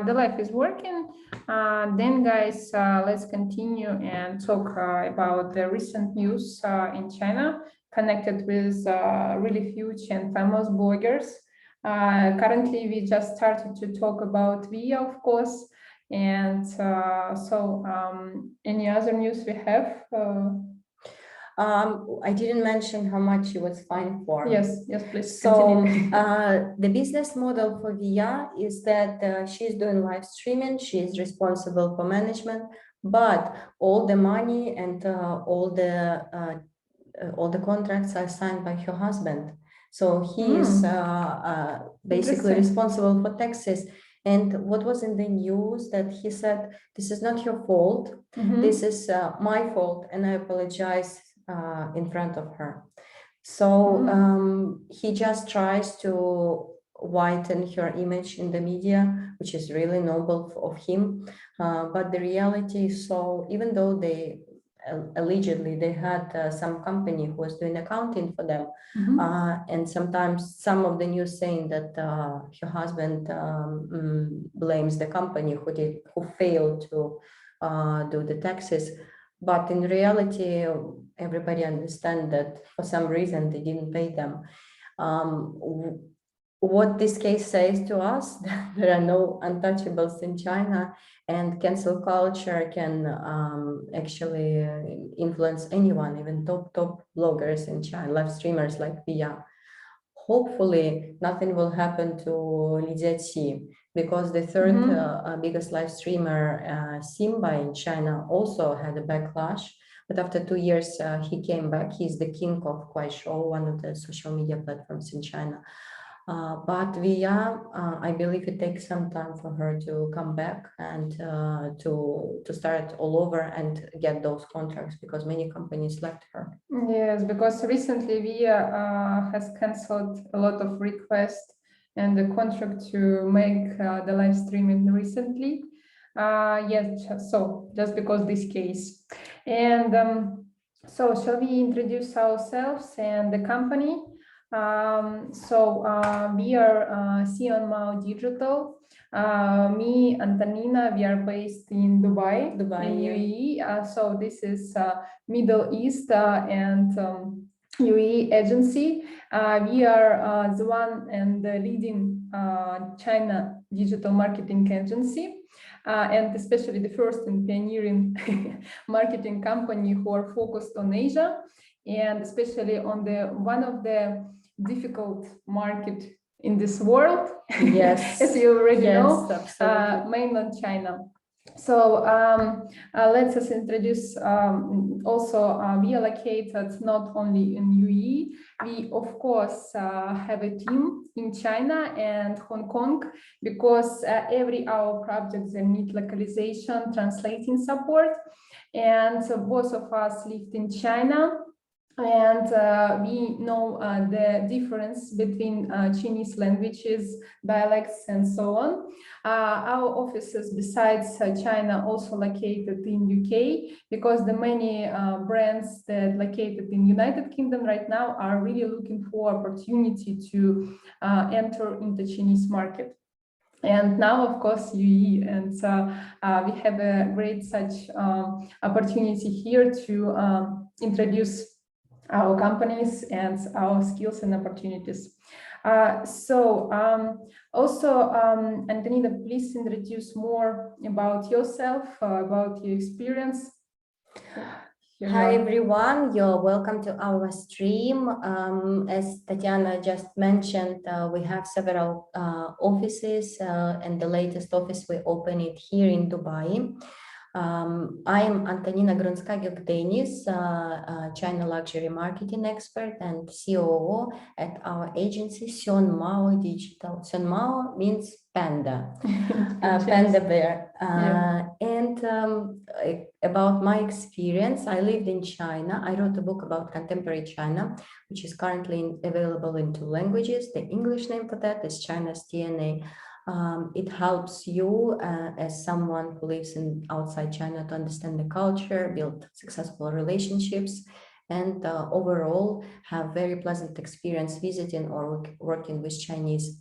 the life is working. Then guys, let's continue and talk about the recent news in China connected with really huge and famous bloggers. Currently, we just started to talk about VIA, of course. And any other news we have? I didn't mention how much she was fined for. Yes, please. So the business model for VIA is that she's doing live streaming, she's responsible for management, but all the money and all the contracts are signed by her husband. So he is basically responsible for taxes. And what was in the news that he said, this is not your fault, this is my fault, and I apologize in front of her. So he just tries to whiten her image in the media, which is really noble of him. But the reality is, so even though they allegedly they had some company who was doing accounting for them, and sometimes some of the news saying that her husband blames the company who failed to do the taxes. But in reality, everybody understands that for some reason they didn't pay them. What this case says to us, there are no untouchables in China, and cancel culture can actually influence anyone, even top bloggers in China, live streamers like VIA. Hopefully, nothing will happen to Lydia T, because the third biggest live streamer, Simba in China, also had a backlash. But after 2 years, he came back. He's the king of Kuaishou, one of the social media platforms in China. But VIA, I believe it takes some time for her to come back and to start all over and get those contracts, because many companies left her. Yes, because recently VIA has cancelled a lot of requests and the contract to make the live streaming recently. Yes, so just because this case. And so shall we introduce ourselves and the company? We are Xiongmao Digital. Me, Antonina, we are based in Dubai, in UAE. So this is Middle East and UAE agency. We are the one and the leading China digital marketing agency. And especially the first and pioneering marketing company who are focused on Asia, and especially on one of the difficult market in this world. Yes, as you already know, absolutely. Mainland China. So let's us introduce also we are located not only in UAE, we of course have a team in China and Hong Kong, because every our projects they need localization, translating support, and so both of us lived in China. And we know the difference between Chinese languages, dialects, and so on. Our offices, besides China, also located in UK, because the many brands that located in United Kingdom right now are really looking for opportunity to enter into Chinese market. And now, of course, UAE, and we have a great such opportunity here to introduce our companies and our skills and opportunities. Also, Antonina, please introduce more about yourself, about your experience. Hi everyone, you're welcome to our stream. As Tatiana just mentioned, we have several offices, and the latest office we opened it here in Dubai. I am Antonina Grunskagil-Denis, China luxury marketing expert and COO at our agency Xiongmao Digital. Xiongmao means panda, panda bear. And about my experience, I lived in China. I wrote a book about contemporary China, which is currently available in 2 languages. The English name for that is China's DNA. It helps you as someone who lives outside China to understand the culture, build successful relationships, and overall have very pleasant experience visiting or working with Chinese.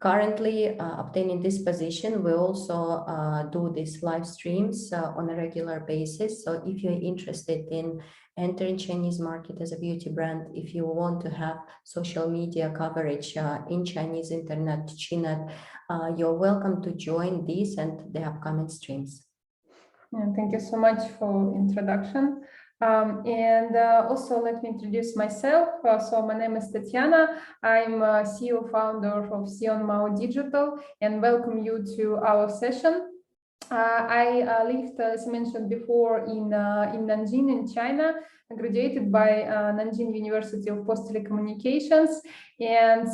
Currently, obtaining this position, we also do these live streams on a regular basis. So if you're interested in entering Chinese market as a beauty brand, if you want to have social media coverage in Chinese internet, Chinet, you're welcome to join these and the upcoming streams. Yeah, thank you so much for introduction. Also let me introduce myself. So my name is Tatiana. I'm CEO founder of Xiongmao Digital and welcome you to our session. I lived, as mentioned before, in Nanjing in China, graduated by Nanjing University of Post Telecommunications. And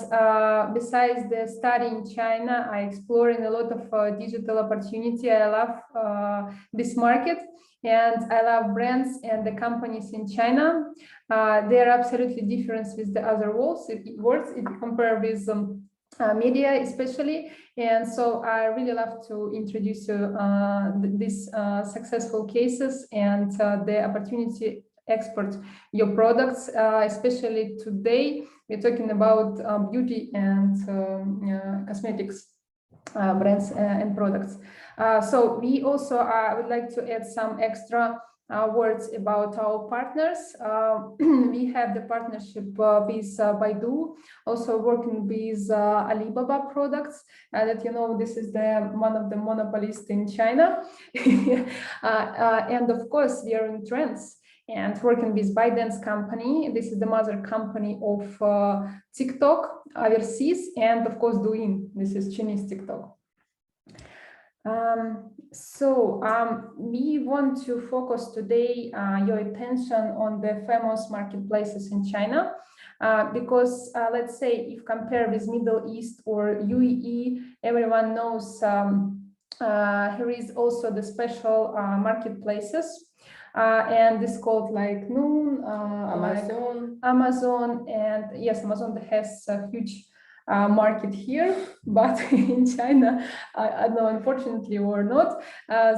besides the study in China, I exploring a lot of digital opportunity. I love this market and I love brands and the companies in China. They are absolutely different with the other worlds if you compare with media especially. And so I really love to introduce you these successful cases and the opportunity export your products, especially today we're talking about beauty and cosmetics brands and products. So we also would like to add some extra words about our partners. We have the partnership with Baidu, also working with Alibaba products. That you know, this is one of the monopolists in China, and of course we are in trends and working with ByteDance company. This is the mother company of TikTok overseas, and of course Douyin. This is Chinese TikTok. We want to focus today your attention on the famous marketplaces in China, because let's say if compare with Middle East or UAE, everyone knows here is also the special marketplaces. And this called like Noon, Amazon. like Amazon, and yes, Amazon has a huge market here, but in China, I don't know, unfortunately or not,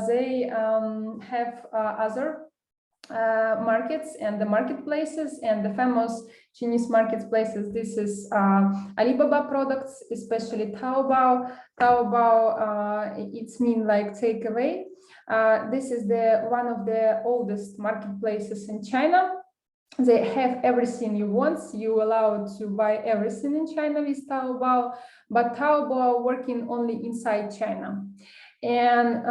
they have other markets and the marketplaces, and the famous Chinese marketplaces. This is Alibaba products, especially Taobao. Taobao, it's mean like takeaway. This is one of the oldest marketplaces in China. They have everything you want. You allowed to buy everything in China with Taobao, but Taobao working only inside China. And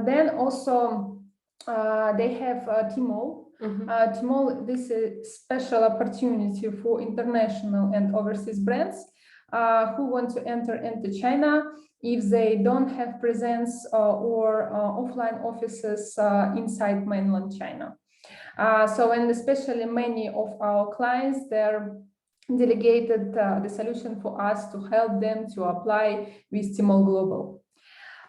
then also they have Tmall. Tmall, this is special opportunity for international and overseas brands who want to enter into China if they don't have presence or offline offices inside mainland China. And especially many of our clients, they're delegated the solution for us to help them to apply with Tmall Global.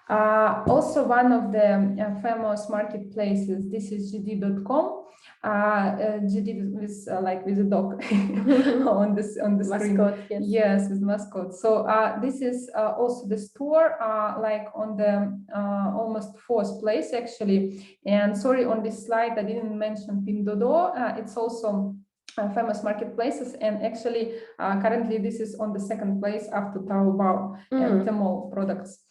Also, one of the famous marketplaces, this is JD.com. JD with like with a dog on the screen. Mascot, yes. Yes, with mascot. So this is also the store like on the almost fourth place actually. And sorry, on this slide I didn't mention Pinduoduo. It's also famous marketplaces, and actually currently this is on the second place after Taobao and Tmall products.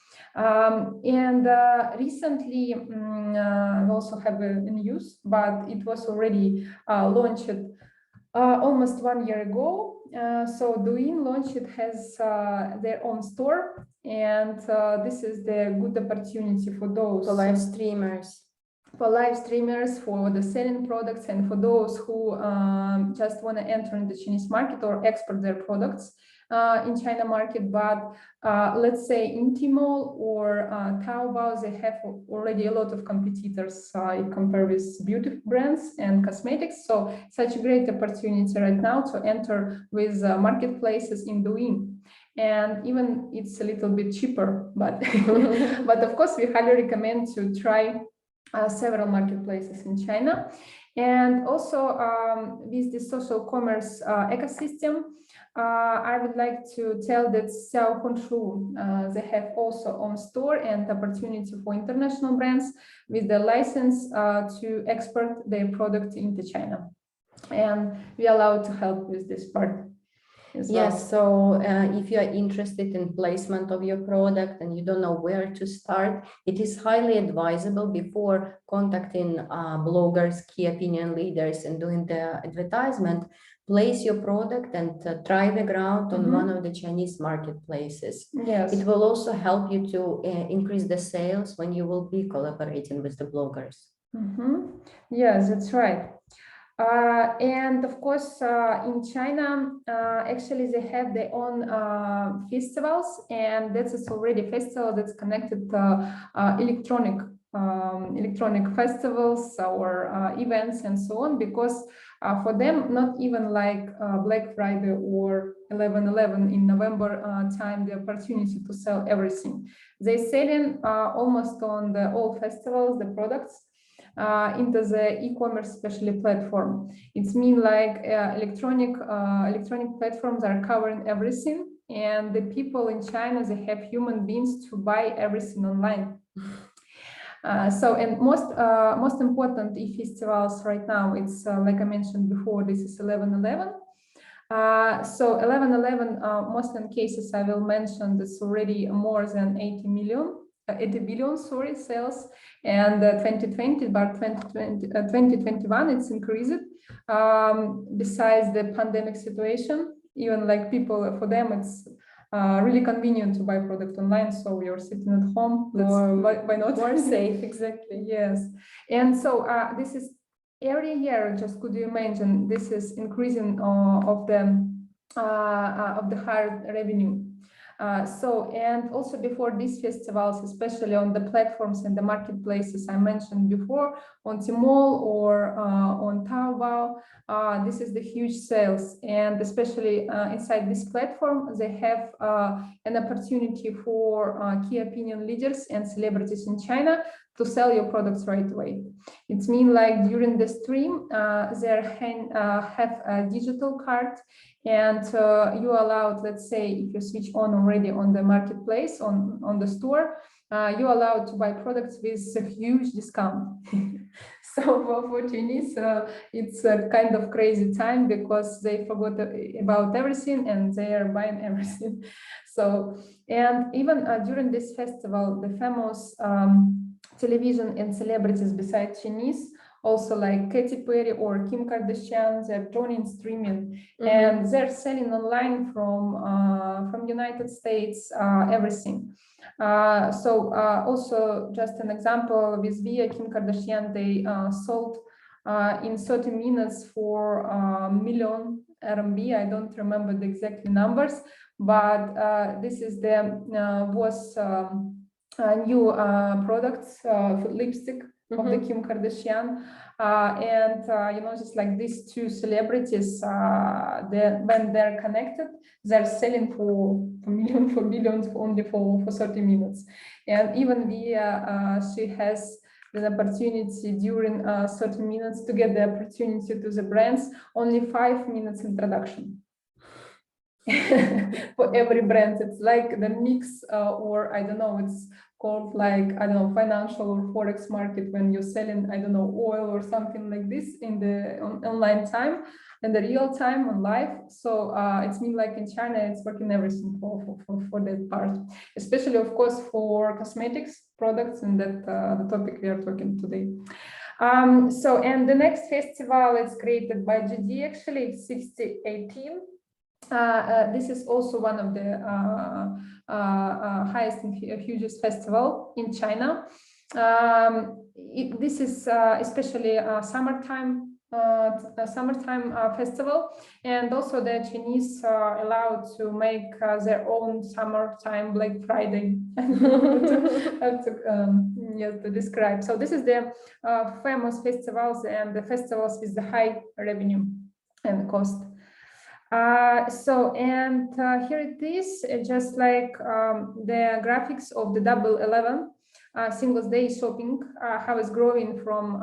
Recently we also have a news, but it was already launched almost 1 year ago. So Douyin launched, it has their own store, and this is the good opportunity for those live streamers. For live streamers, for the selling products, and for those who just want to enter in the Chinese market or export their products in China market. But let's say in Tmall or Taobao, they have already a lot of competitors compared with beauty brands and cosmetics. So such a great opportunity right now to enter with marketplaces in Douyin. And even it's a little bit cheaper, but but of course we highly recommend to try several marketplaces in China. And also with the social commerce ecosystem, I would like to tell that Xiao Honshu, they have also own store and opportunity for international brands with the license to export their product into China. And we are allowed to help with this part. as well. Yes, so if you are interested in placement of your product and you don't know where to start, it is highly advisable before contacting bloggers, key opinion leaders and doing the advertisement, place your product and try the ground on one of the Chinese marketplaces. Yes. It will also help you to increase the sales when you will be collaborating with the bloggers. Yes, that's right. And of course, in China, actually they have their own festivals, and this is already a festival that's connected to electronic festivals or events and so on, because for them, not even like Black Friday or 11/11 in November time, the opportunity to sell everything. They selling almost on the all festivals, the products, into the e-commerce especially platform. It's mean like electronic platforms are covering everything, and the people in China, they have human beings to buy everything online. And most important e-festivals right now, it's like I mentioned before, this is 11/11. So 11/11, most in cases I will mention, it's already more than 80 billion, sales, and 2020, but 2021 it's increased. Besides the pandemic situation, even like people, for them it's really convenient to buy product online, so you're sitting at home, why not? More safe, exactly. Yes. And so this is every year, just could you imagine, this is increasing of the higher revenue. And also before these festivals, especially on the platforms and the marketplaces I mentioned before, on Tmall or on Taobao, this is the huge sales. And especially inside this platform, they have an opportunity for key opinion leaders and celebrities in China to sell your products right away. It means like during the stream, they have a digital card, and you allowed, let's say, if you switch on already on the marketplace, on the store, you allowed to buy products with a huge discount. So for Chinese, it's a kind of crazy time because they forgot about everything and they are buying everything. So, and even during this festival, the famous television and celebrities besides Chinese, also like Katy Perry or Kim Kardashian, they're joining streaming, and they're selling online from United States, everything. Also just an example with Via Kim Kardashian, they sold in 30 minutes for million RMB. I don't remember the exact numbers, but this is the new products, lipstick of the Kim Kardashian, and just like these two celebrities, when they're connected, they're selling for billions only for 30 minutes. And even Via, she has the opportunity during 30 minutes to get the opportunity to the brands, only 5 minutes introduction. For every brand, it's like the mix, or I don't know, it's called like, I don't know, financial or forex market when you're selling, I don't know, oil or something like this in the online time, in the real time on live. So it's mean like in China, it's working everything for that part, especially of course for cosmetics products, and that the topic we are talking today. And the next festival is created by GD, actually it's 6018. This is also one of the highest and hugest festival in China. This is especially summertime festival, and also the Chinese are allowed to make their own summertime Black Friday. To describe. So this is the famous festivals and the festivals with the high revenue and cost. Here it is, just like the graphics of the Double 11 Singles Day shopping, how it's growing from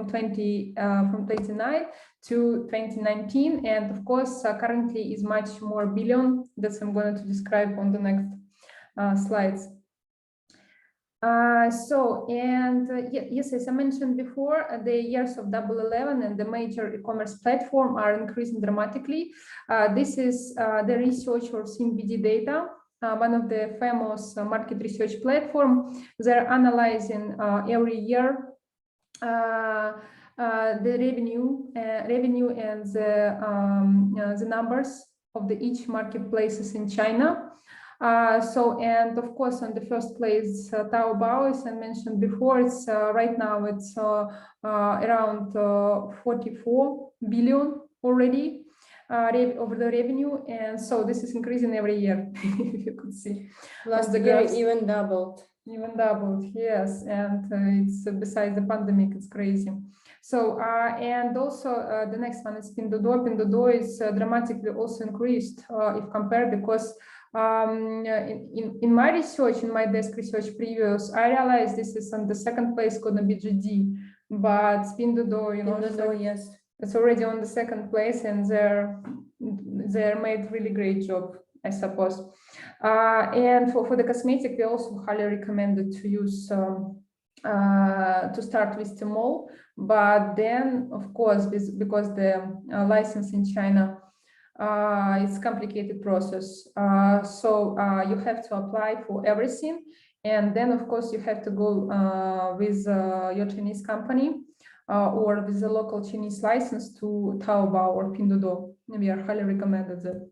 29 to 2019, and of course currently is much more billion that I'm going to describe on the next slides. Yes, as I mentioned before, the years of Double 11 and the major e-commerce platform are increasing dramatically. This is the research or CNBD data, one of the famous market research platform. They're analyzing every year the revenue and the numbers of each marketplaces in China. And of course, on the first place, Taobao, as I mentioned before, it's right now it's around 44 billion already over the revenue, and so this is increasing every year. If you could see, last year even doubled. Even doubled, yes, and it's besides the pandemic, it's crazy. So and also the next one is Pinduoduo. Pinduoduo is dramatically also increased if compared, because in my research, in my desk research previous, I realized this is on the second place gonna be GD, but Pinduoduo, you know, Pinduoduo, yes, it's already on the second place, and they're made really great job, I suppose. And for the cosmetic, we also highly recommended to use to start with Tmall, but then of course because the license in China, it's a complicated process. So you have to apply for everything, and then of course you have to go with your Chinese company or with a local Chinese license to Taobao or Pinduoduo. We are highly recommended that.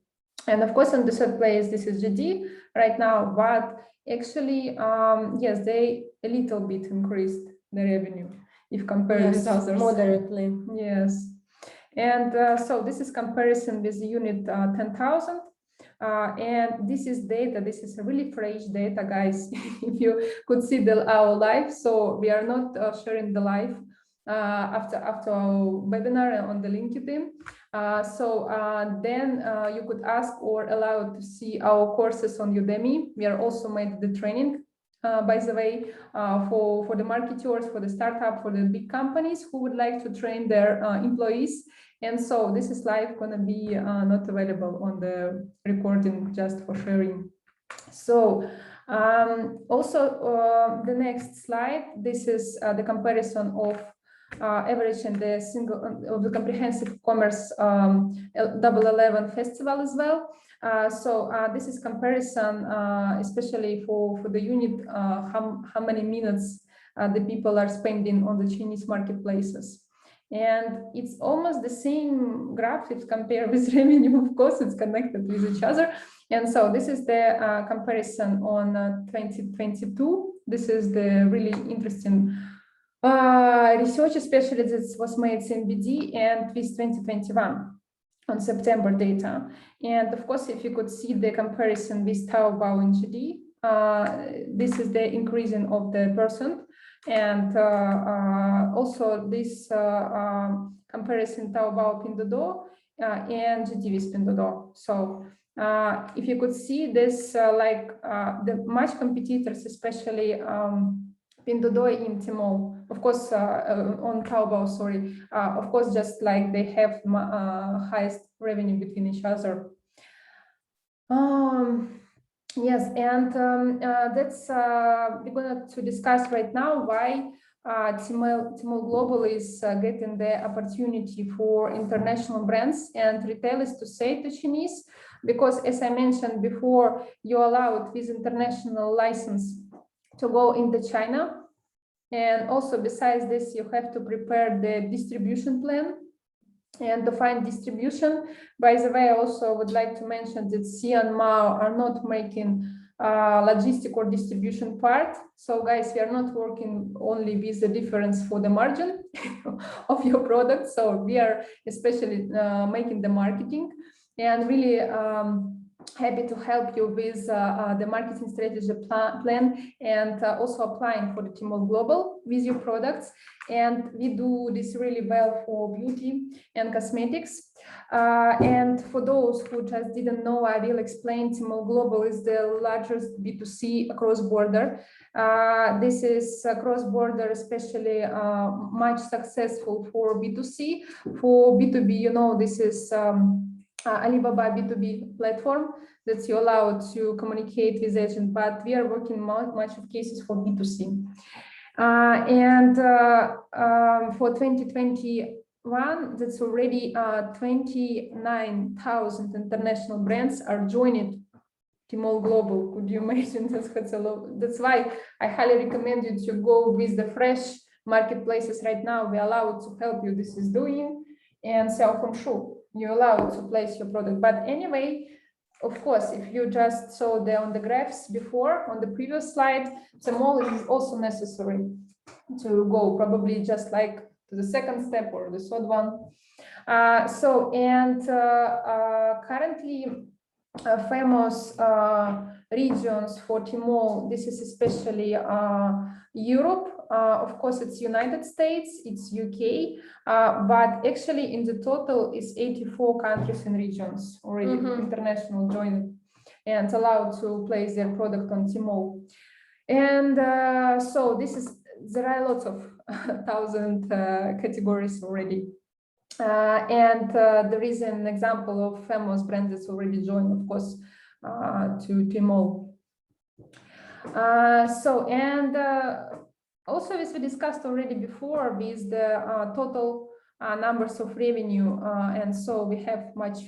And of course, on the third place, this is GD right now, but actually, yes, they a little bit increased the revenue if compared with others. Moderately. Yes. And so this is comparison with the unit 10,000. And this is data, this is really fresh data, guys. If you could see our live, so we are not sharing the live after our webinar on the LinkedIn. Then you could ask or allow to see our courses on Udemy. We are also made the training, by the way, for the marketers, for the startup, for the big companies who would like to train their employees. And so this is live gonna be not available on the recording, just for sharing. So also the next slide, this is the comparison of average and the single of the comprehensive commerce Double 11 festival as well. This is comparison, especially for the unit, how many minutes the people are spending on the Chinese marketplaces. And it's almost the same graph if compared with revenue. Of course, it's connected with each other. And so this is the comparison on 2022. This is the really interesting research, especially that was made in BD and with 2021 on September data. And of course, if you could see the comparison with Taobao and GD, this is the increasing of the percent. And also this comparison Taobao Pinduoduo and GD with Pinduoduo. So if you could see this, like the much competitors, especially Pinduoduo in Tmall, of course, on Taobao, sorry, of course, just like they have highest revenue between each other. Yes, and that's we're going to discuss right now why Tmall Global is getting the opportunity for international brands and retailers to say to Chinese, because as I mentioned before, you're allowed with international license to go into China. And also besides this, you have to prepare the distribution plan and to find distribution. By the way, I also would like to mention that Xiongmao are not making logistic or distribution part. So guys, we are not working only with the difference for the margin of your product. So we are especially making the marketing, and really happy to help you with the marketing strategy plan and also applying for the Tmall Global with your products. And we do this really well for beauty and cosmetics. And for those who just didn't know, I will explain. Tmall Global is the largest B2C cross-border. This is cross-border, especially much successful for B2C. For B2B, you know, this is Alibaba B2B platform that you allow to communicate with agent, but we are working much of cases for B2C. For 2021, that's already 29,000 international brands are joining Tmall Global. Could you imagine? That's why I highly recommend you to go with the fresh marketplaces right now. We allow to help you. This is doing and sell from shoe. You're allowed to place your product. But anyway, of course, if you just saw on the graphs before on the previous slide, Tmall is also necessary to go, probably just like to the second step or the third one. Currently, famous regions for Tmall, this is especially Europe. Of course, it's United States, it's UK, but actually in the total is 84 countries and regions already international joined and allowed to place their product on Tmall. And so there are lots of 1,000 categories already. There is an example of famous brands that's already joined, of course, to Tmall. Also, as we discussed already before, with the total numbers of revenue, and so we have much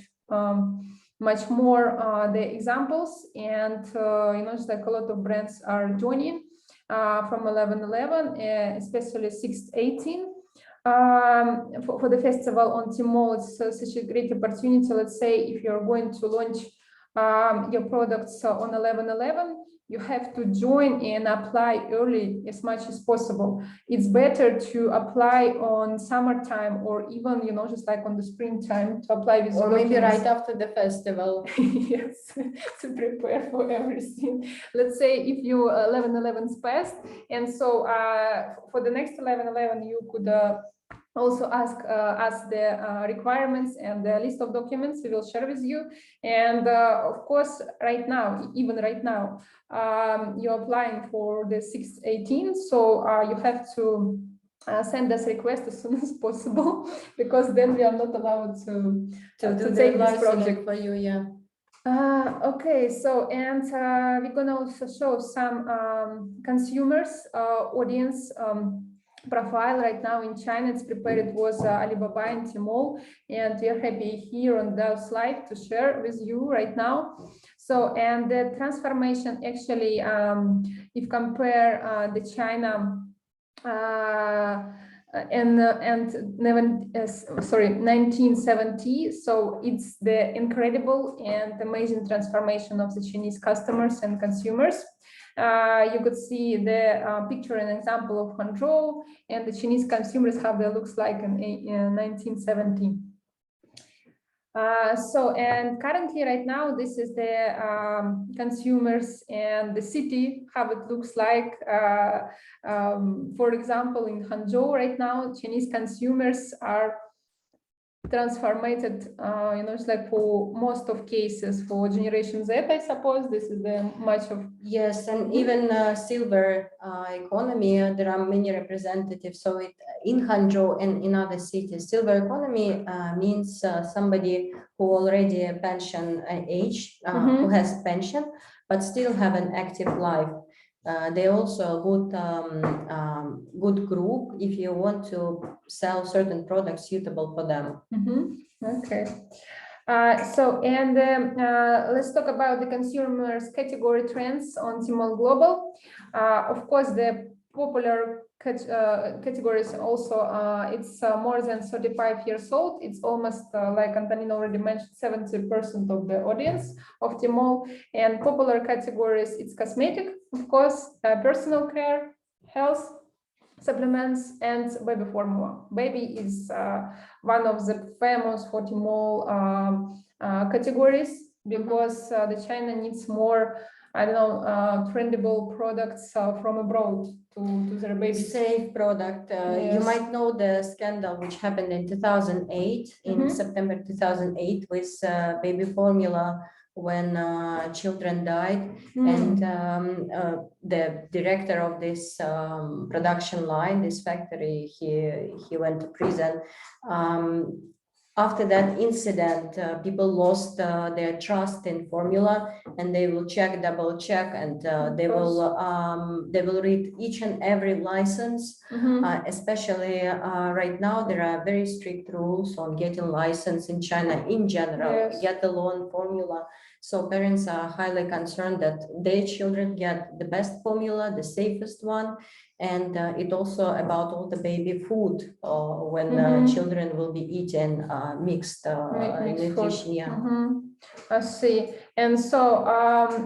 more the examples, and just like a lot of brands are joining from 11/11, especially 6/18. For the festival on Tmall, it's such a great opportunity. Let's say if you're going to launch your products on 11/11, you have to join and apply early as much as possible. It's better to apply on summertime or even, just like on the springtime to apply with or maybe right after the festival. Yes, to prepare for everything. Let's say if you 11/11's passed, and so for the next 11/11 you could also ask us the requirements and the list of documents we will share with you. And of course, even right now, you're applying for the 6/18, so you have to send us request as soon as possible, because then we are not allowed to take this project for you. Yeah. Okay, so and we're gonna also show some consumers audience profile right now in China. It's prepared. It was Alibaba and Tmall, and we are happy here on the slide to share with you right now. So, and the transformation actually, if compare the China and 1970, so it's the incredible and amazing transformation of the Chinese customers and consumers. You could see the picture and example of Hangzhou, and the Chinese consumers, how they looks like in 1970. And currently right now, this is the consumers and the city, how it looks like. For example, in Hangzhou right now, Chinese consumers are transformed, it's like for most of cases for Generation Z, I suppose. This is the much of. Yes, and even silver economy, there are many representatives. So in Hangzhou and in other cities, silver economy means somebody who already a pension age, who has pension, but still have an active life. They also a good group if you want to sell certain products suitable for them. Okay. Let's talk about the consumers category trends on Tmall Global. Of course, the popular categories also, it's more than 35 years old. It's almost like Antonina already mentioned, 70% of the audience of Tmall. And popular categories, it's cosmetic, of course, personal care, health, supplements, and baby formula. Baby is one of the famous for Tmall categories, because the China needs more, trendable products from abroad to their baby. Safe product. Yes. You might know the scandal which happened in 2008, in September 2008, with baby formula, when children died, and the director of this production line, this factory, he went to prison. after that incident, people lost their trust in formula, and they will check, double check, and they will read each and every license. Especially right now, there are very strict rules on getting license in China in general, Yes. get alone formula. So parents are highly concerned that their children get the best formula, the safest one. And it also about all the baby food when children will be eating mixed nutrition. Yeah. I see. And so,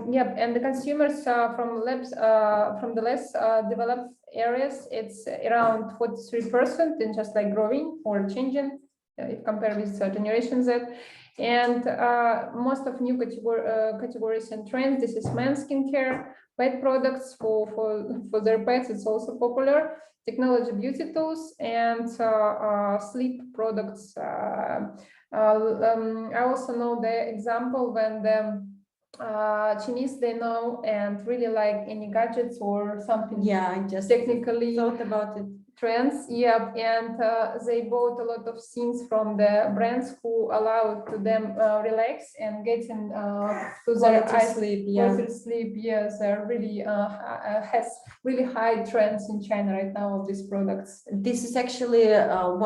yep, and the consumers from the less developed areas, it's around 43%, and just like growing or changing if compared with Generation Z. And most of new categories and trends, this is men's skincare, pet products for their pets, it's also popular, technology, beauty tools, and sleep products. I also know the example when the Chinese, they know and really like any gadgets or something. Yeah, I just technically thought about it. Trends, yeah, and they bought a lot of things from the brands who allow to them relax and getting to their eyes sleep. Yeah, sleep. Yes, they're really has really high trends in China right now of these products. This is actually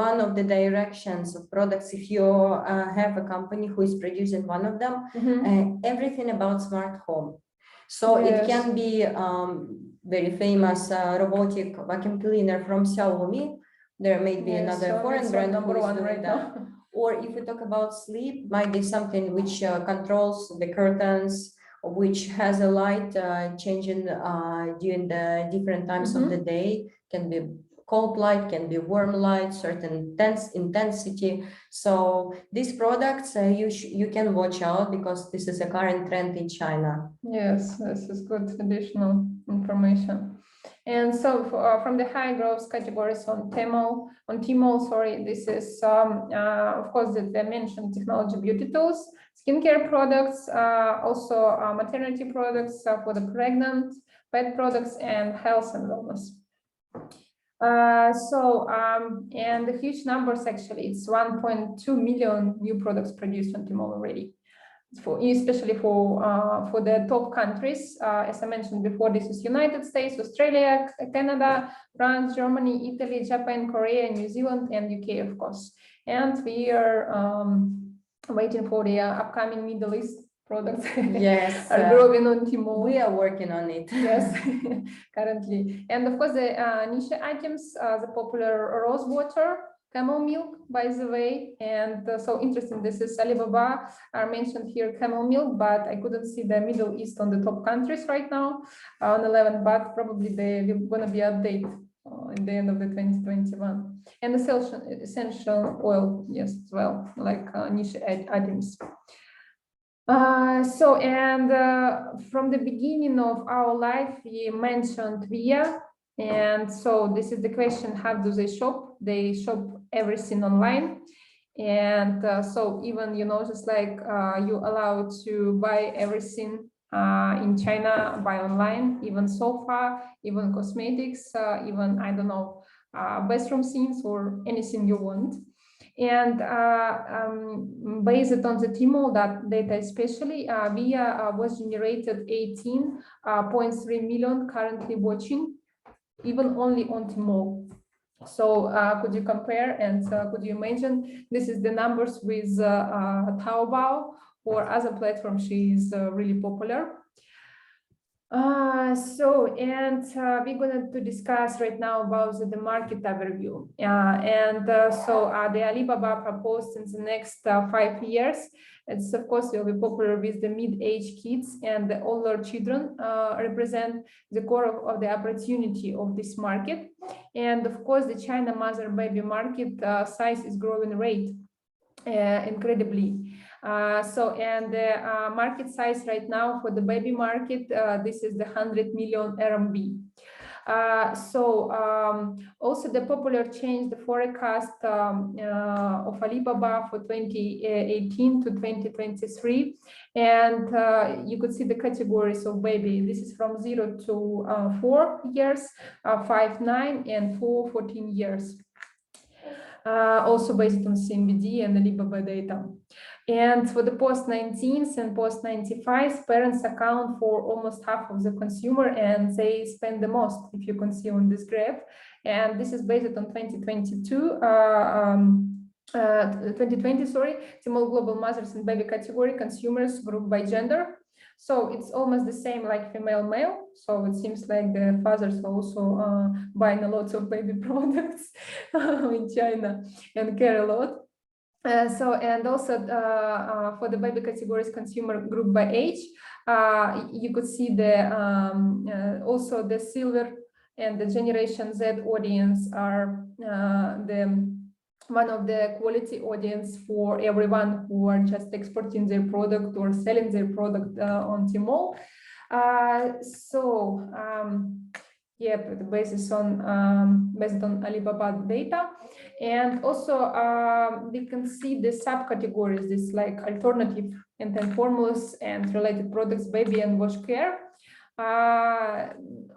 one of the directions of products. If you have a company who is producing one of them, everything about smart home. So Yes. it can be very famous robotic vacuum cleaner from Xiaomi. There may be another foreign brand number one right that. now. Or if we talk about sleep, might be something which controls the curtains, which has a light changing during the different times of the day. Can be cold light, can be warm light, certain intensity. So these products you can watch out, because this is a current trend in China. Yes, this is good additional information. And so from the high growth categories on Tmall, sorry, this is of course the mentioned technology, beauty tools, skincare products, also maternity products for the pregnant, pet products, and health and wellness. And the huge numbers, actually, it's 1.2 million new products produced on Tmall already. Especially for the top countries, as I mentioned before, this is United States, Australia, Canada, France, Germany, Italy, Japan, Korea, New Zealand, and UK, of course. And we are waiting for the upcoming Middle East products. Yes, are growing on Tmall. We are working on it. Yes, currently. And of course, the niche items, the popular rose water, camel milk, by the way, and so interesting. This is Alibaba are mentioned here, camel milk, but I couldn't see the Middle East on the top countries right now on 11, but probably they're going to be updated in the end of the 2021. And essential oil, yes, as well, like niche items. From the beginning of our life, we mentioned VIA. And so this is the question, how do they shop? They shop everything online. And so even, just like you allowed to buy everything in China, buy online, even sofa, even cosmetics, even, I don't know, bathroom things or anything you want. And based on the Tmall data, especially, VIA was generated 18.3 million currently watching, even only on Tmall. So could you compare and could you imagine this is the numbers with Taobao or other platforms? She is really popular. We're going to discuss right now about the market overview. The Alibaba proposed in the next 5 years. It's of course will be popular with the mid-age kids, and the older children represent the core of the opportunity of this market. And of course, the China mother baby market size is growing rate incredibly. The market size right now for the baby market, this is the 100 million RMB. Also the popular change, the forecast of Alibaba for 2018 to 2023. And you could see the categories of baby. This is from 0 to 4 years, 5, 9, and 4, 14 years. also based on CMBD and Alibaba data. And for the post-19s and post-95s, parents account for almost half of the consumer, and they spend the most, if you can see on this graph. And this is based on 2020, Tmall Global Mothers and Baby category consumers grouped by gender. So it's almost the same like female male. So it seems like the fathers are also buying a lot of baby products in China and care a lot. And also for the baby categories consumer group by age, you could see the also the silver and the Generation Z audience are one of the quality audience for everyone who are just exporting their product or selling their product on Tmall. Yeah, based on Alibaba data. And also we can see the subcategories, this like alternative infant formulas and related products, baby and wash care.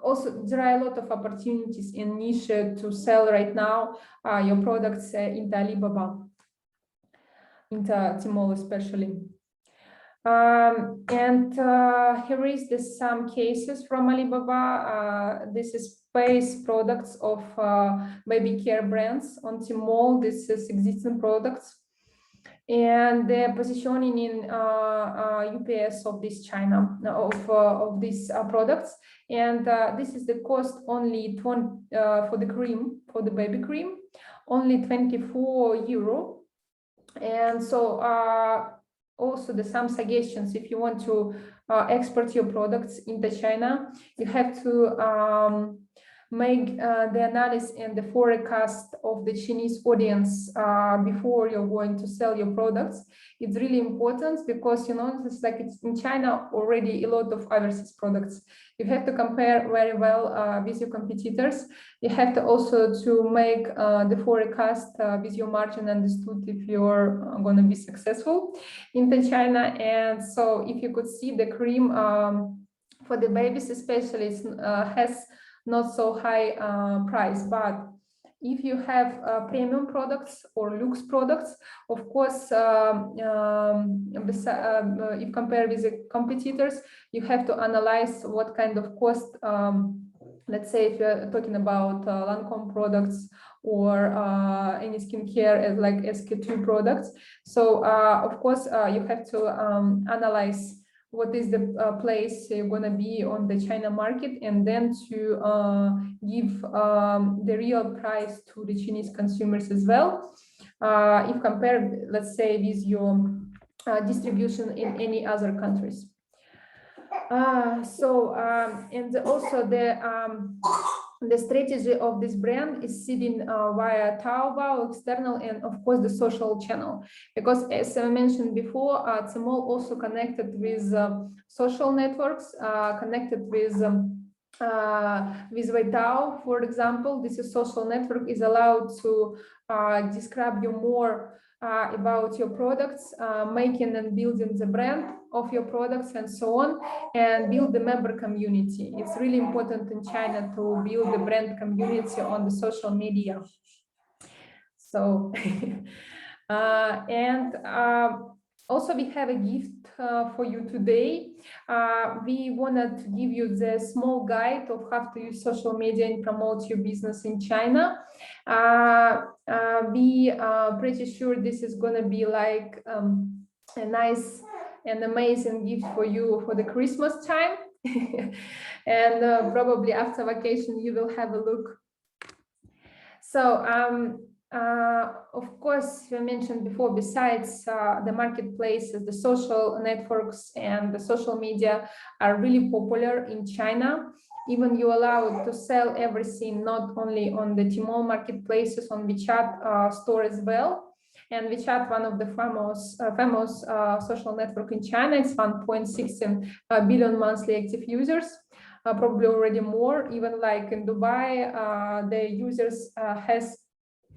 Also, there are a lot of opportunities in niche to sell right now your products into Alibaba, into Tmall especially. Here is some cases from Alibaba. This is base products of baby care brands on Tmall. This is existing products. And the positioning in UPS of this China of these products, and this is the cost only for the cream, for the baby cream, only €24. And so also some suggestions if you want to export your products into China, you have to make the analysis and the forecast of the Chinese audience before you're going to sell your products. It's really important because, you know, it's like it's in China already a lot of overseas products. You have to compare very well with your competitors. You have to also to make the forecast with your margin understood if you're going to be successful into China. And so if you could see the cream for the babies especially has not so high price, but if you have premium products or luxe products, of course, if compared with the competitors, you have to analyze what kind of cost, let's say if you're talking about Lancome products or any skincare like SK2 products. So of course, you have to analyze what is the place you're going to be on the China market, and then to give the real price to the Chinese consumers as well. If compared, let's say, with your distribution in any other countries. And also the strategy of this brand is seeding via Taobao, external, and of course the social channel. Because as I mentioned before, Tmall also connected with social networks, connected with Weitao, for example. This is social network is allowed to describe you more about your products, making and building the brand of your products and so on, and build the member community. It's really important in China to build the brand community on the social media. So, also we have a gift for you today. We wanted to give you the small guide of how to use social media and promote your business in China. We are pretty sure this is going to be like a nice and amazing gift for you for the Christmas time. And probably after vacation, you will have a look. So, of course, I mentioned before, besides the marketplaces, the social networks and the social media are really popular in China. Even you allowed to sell everything, not only on the Tmall marketplaces, on WeChat store as well. And WeChat, one of the famous social network in China, it's 1.6 billion monthly active users. Probably already more, even like in Dubai, the users has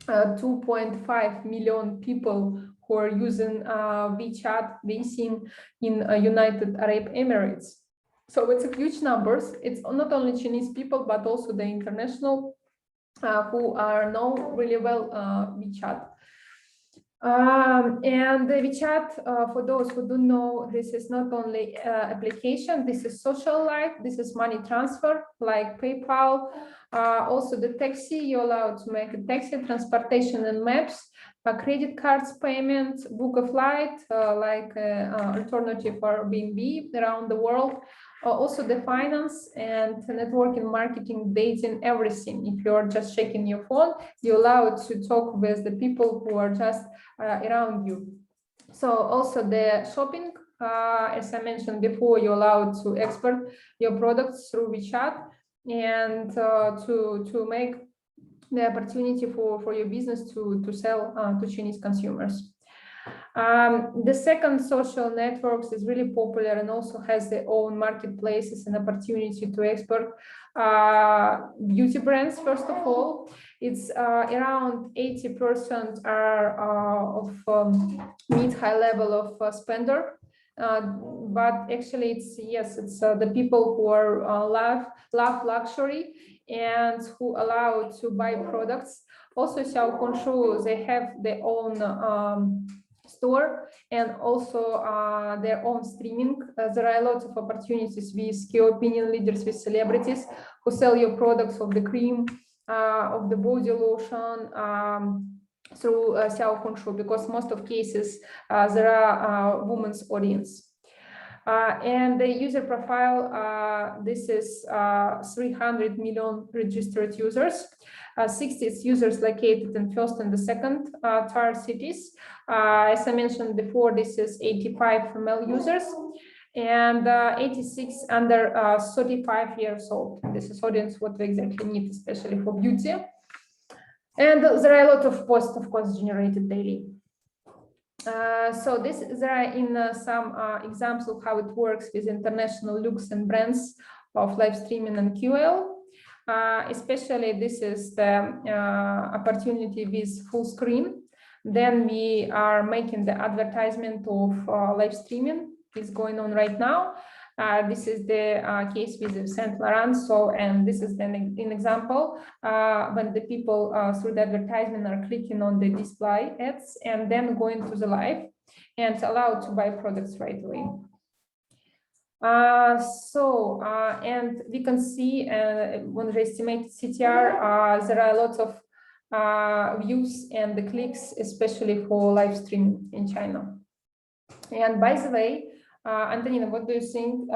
2.5 million people who are using WeChat, Weixin in United Arab Emirates. So it's a huge numbers. It's not only Chinese people, but also the international who are know really well WeChat. And the WeChat, for those who don't know, this is not only application, this is social life, this is money transfer like PayPal. Also the taxi, you're allowed to make a taxi, transportation and maps, credit cards payment, book a flight, like alternative for Airbnb around the world. Also the finance and networking, marketing, dating, everything. If you're just checking your phone, you're allowed to talk with the people who are just around you. So also the shopping, as I mentioned before, you're allowed to export your products through WeChat and to make the opportunity for your business to sell to Chinese consumers. The second, social networks, is really popular and also has their own marketplaces and opportunity to export beauty brands. First of all, it's around 80% are of mid-high level of spender. But actually, it's the people who are love luxury and who allow to buy products. Also, Xiaohongshu, they have their own store and also their own streaming. There are a lot of opportunities with key opinion leaders, with celebrities who sell your products of the cream, of the body lotion, through Xiaohongshu, because most of cases there are women's audience. And the user profile, this is 300 million registered users, 60 users located in first and the second tier cities. As I mentioned before, this is 85 female users and 86 under 35 years old. This is audience what we exactly need, especially for beauty. And there are a lot of posts, of course, generated daily. So there are in some examples of how it works with international Luxe Brands of live streaming and QL. Especially this is the opportunity with full screen. Then we are making the advertisement of live streaming. It's going on right now. This is the case with Saint Laurent. So, and this is an example when the people through the advertisement are clicking on the display ads and then going to the live and allowed to buy products right away. And we can see when the estimated CTR, there are lots of views and the clicks, especially for live streaming in China. And by the way, Antonina, what do you think,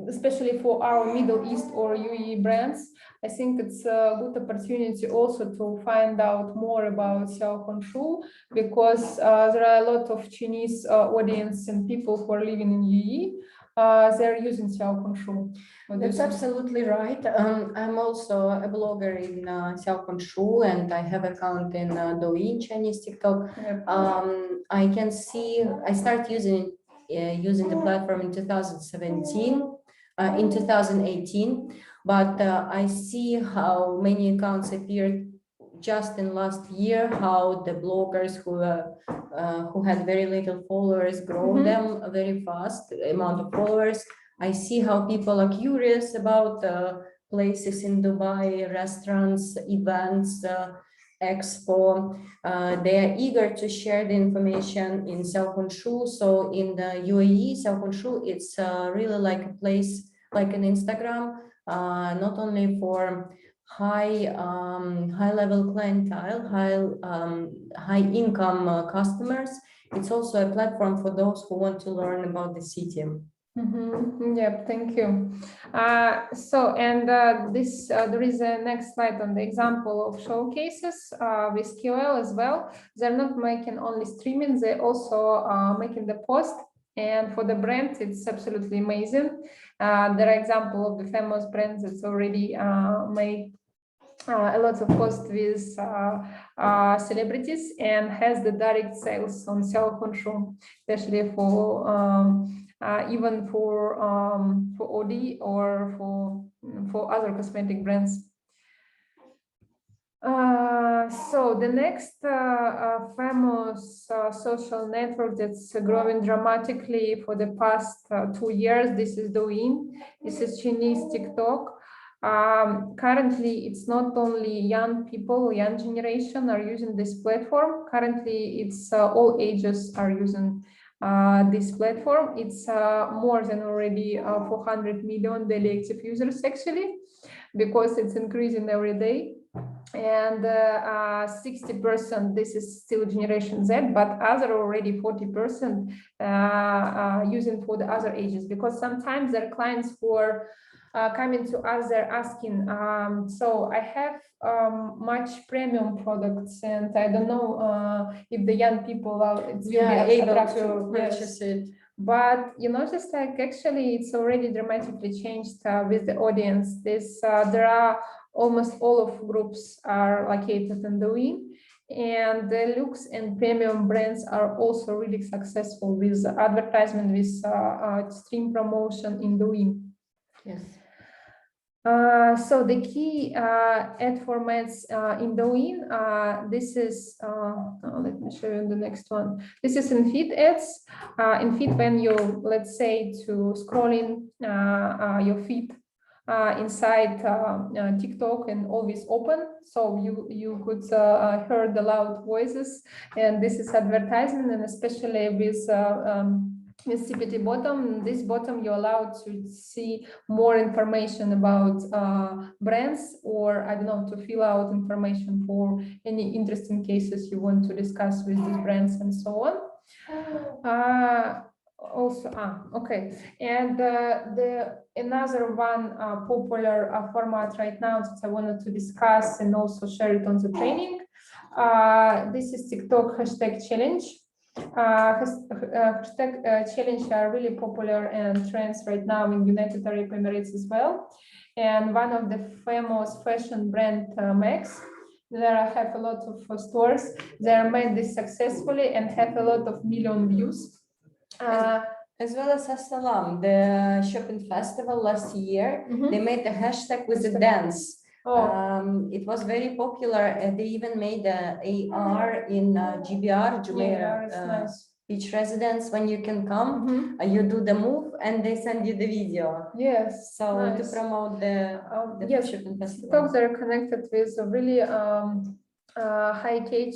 especially for our Middle East or UAE brands? I think it's a good opportunity also to find out more about Xiaohongshu, because there are a lot of Chinese audience and people who are living in UAE. They're using Xiaohongshu. That's absolutely right. I'm also a blogger in Xiaohongshu, and I have account in Douyin, Chinese TikTok. Yep. I can see I started using the platform in 2017, in 2018, but I see how many accounts appeared just in last year, how the bloggers who had very little followers grow them very fast, amount of followers. I see how people are curious about places in Dubai, restaurants, events, expo. They are eager to share the information in Xiaohongshu. So in the UAE, Xiaohongshu, it's really like a place, like an Instagram, not only for high level clientele, high income customers. It's also a platform for those who want to learn about the city. Yeah, thank you. There is a next slide on the example of showcases with QL as well. They're not making only streaming, they're also making the post. And for the brand, it's absolutely amazing. There are examples of the famous brands that's already made a lot of posts with celebrities and has the direct sales on Xiaohongshu, especially for even for OD or for other cosmetic brands. So the next famous social network that's growing dramatically for the past 2 years, this is Douyin. This is Chinese TikTok. Currently, it's not only young people, young generation are using this platform. Currently, it's all ages are using this platform. It's more than already 400 million daily active users actually, because it's increasing every day. And 60% this is still generation Z, but other already 40% using for the other ages, because sometimes there are clients who are coming to us, they're asking, so I have much premium products and I don't know if the young people are able to purchase it. But you know, just like actually it's already dramatically changed with the audience. There are almost all of groups are located in Douyin, and the luxe and premium brands are also really successful with advertisement, with stream promotion in Douyin. Yes. So the key ad formats in Douyin, this is, let me show you the next one. This is in feed ads. In feed, when you, let's say, to scrolling your feed inside TikTok and always open, so you could hear the loud voices, and this is advertisement, and especially with CPT bottom, this bottom you're allowed to see more information about brands, or I don't know, to fill out information for any interesting cases you want to discuss with these brands and so on. Okay, and the another one popular format right now that I wanted to discuss and also share it on the training. This is TikTok hashtag challenge. Hashtag challenge are really popular and trends right now in United Arab Emirates as well. And one of the famous fashion brand Max, there have a lot of stores. They are made this successfully and have a lot of million views. As well as Assalam, the shopping festival last year, they made a hashtag with a dance. It was very popular. They even made a AR in GBR, Jumeirah Beach Residence. When you can come, you do the move and they send you the video. Yes. So to promote the shopping festival. TikToks are connected with a really high-tech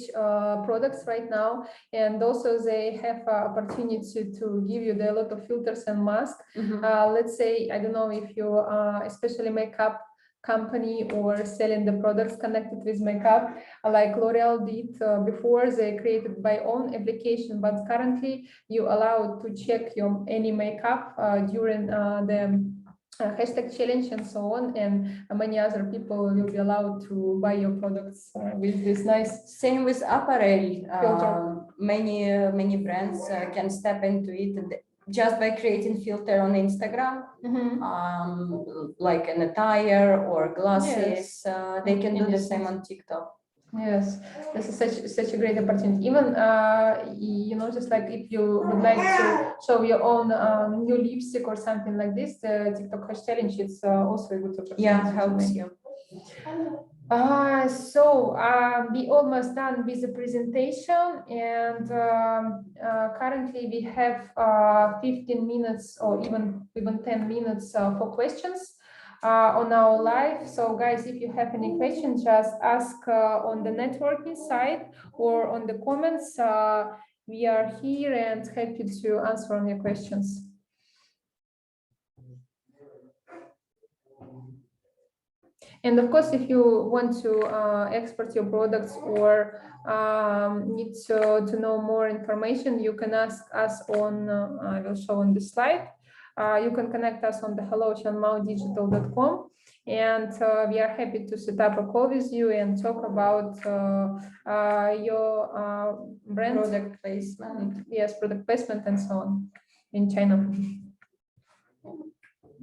products right now, and also they have opportunity to give you a lot of filters and masks. Let's say, I don't know if you especially makeup company or selling the products connected with makeup, like L'Oreal did before. They created by own application, but currently you allowed to check your any makeup during the hashtag challenge and so on, and many other people will be allowed to buy your products with this nice. Same with apparel. Many brands can step into it just by creating filter on Instagram, like an attire or glasses. They can do the same on TikTok. Yes, this is such a great opportunity. Even you know, just like if you would like to show your own new lipstick or something like this, the TikTok hash challenge is also a good opportunity. Yeah, helps you. So we almost done with the presentation, and currently we have 15 minutes or even 10 minutes for questions on our live. So guys, if you have any questions, just ask on the networking side or on the comments. We are here and happy to answer on your questions. And of course, if you want to export your products or need to know more information, you can ask us on, I will show on the slide. You can connect us on the hello@xiongmaodigital.com, and we are happy to set up a call with you and talk about your brand product placement. Yes, product placement and so on in China.